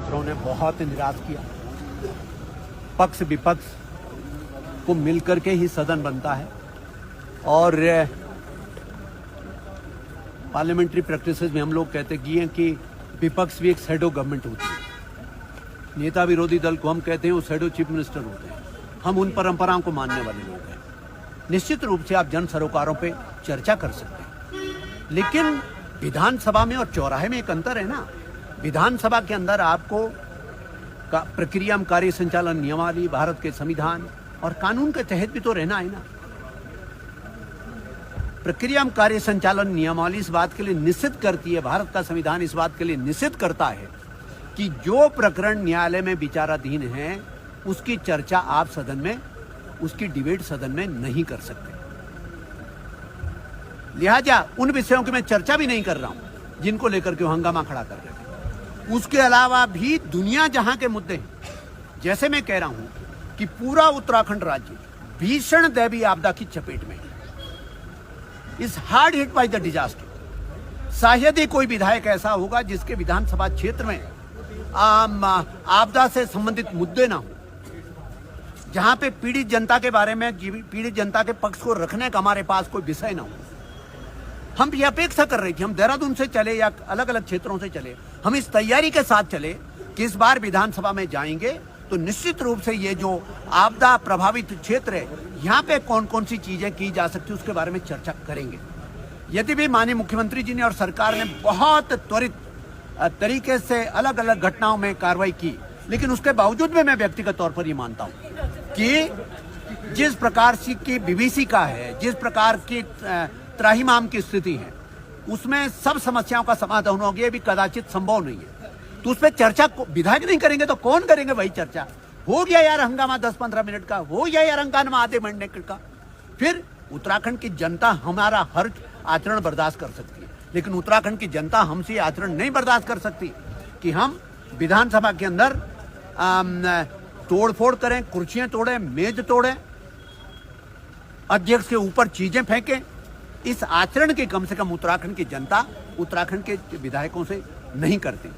छात्रों ने बहुत निराश किया। पक्ष विपक्ष को मिलकर के ही सदन बनता है और पार्लियामेंट्री प्रैक्टिसेस में हम लोग कहते हैं कि विपक्ष भी एक शैडो गवर्नमेंट होती है। नेता विरोधी दल को हम कहते हैं वो शैडो चीफ मिनिस्टर होते हैं। हम उन परंपराओं को मानने वाले लोग हैं। निश्चित रूप से आप जन सरोकारों पे चर्चा कर सकते हैं, लेकिन विधानसभा में और चौराहे में एक अंतर है ना। विधानसभा के अंदर आपको प्रक्रिया कार्य संचालन नियमावली, भारत के संविधान और कानून के तहत भी तो रहना है ना। प्रक्रिया कार्य संचालन नियमावली इस बात के लिए निश्चित करती है, भारत का संविधान इस बात के लिए निश्चित करता है कि जो प्रकरण न्यायालय में विचाराधीन है उसकी चर्चा आप सदन में, उसकी डिबेट सदन में नहीं कर सकते। लिहाजा उन विषयों की मैं चर्चा भी नहीं कर रहा हूं जिनको लेकर के हंगामा खड़ा कर रहे हैं। उसके अलावा भी दुनिया जहां के मुद्दे हैं, जैसे मैं कह रहा हूं कि पूरा उत्तराखंड राज्य भीषण दैवीय आपदा की चपेट में is hard hit by the disaster. शायद ही कोई विधायक ऐसा होगा जिसके विधानसभा क्षेत्र में आपदा से संबंधित मुद्दे ना हो, जहां पे पीड़ित जनता के बारे में, पीड़ित जनता के पक्ष को रखने का हमारे पास कोई विषय ना हो। हम ये अपेक्षा कर रहे थे, हम देहरादून से चले या अलग अलग क्षेत्रों से चले, हम इस तैयारी के साथ चले कि इस बार विधानसभा में जाएंगे तो निश्चित रूप से ये जो आपदा प्रभावित क्षेत्र है यहाँ पे कौन कौन सी चीजें की जा सकती है उसके बारे में चर्चा करेंगे। यदि भी माननीय मुख्यमंत्री जी ने और सरकार ने बहुत त्वरित तरीके से अलग अलग घटनाओं में कार्रवाई की, लेकिन उसके बावजूद भी मैं व्यक्तिगत तौर पर ये मानता हूँ कि जिस प्रकार की विभीषिका है, जिस प्रकार की त्राहिमाम की स्थिति है, उसमें सब समस्याओं का समाधान हो गया भी कदाचित संभव नहीं है। तो उस पर चर्चा विधायक नहीं करेंगे तो कौन करेंगे? वही चर्चा हो गया यार हंगामा 10-15 मिनट का, हो गया यार हंगामा आधे घंटे का। फिर उत्तराखंड की जनता हमारा हर आचरण बर्दाश्त कर सकती है, लेकिन उत्तराखंड की जनता हमसे आचरण नहीं बर्दाश्त कर सकती कि हम विधानसभा के अंदर तोड़फोड़ करें, कुर्सियां तोड़ें, मेज तोड़ें, अध्यक्ष के ऊपर चीजें फेंकें। इस आचरण की कम से कम उत्तराखंड की जनता उत्तराखंड के विधायकों से नहीं करती।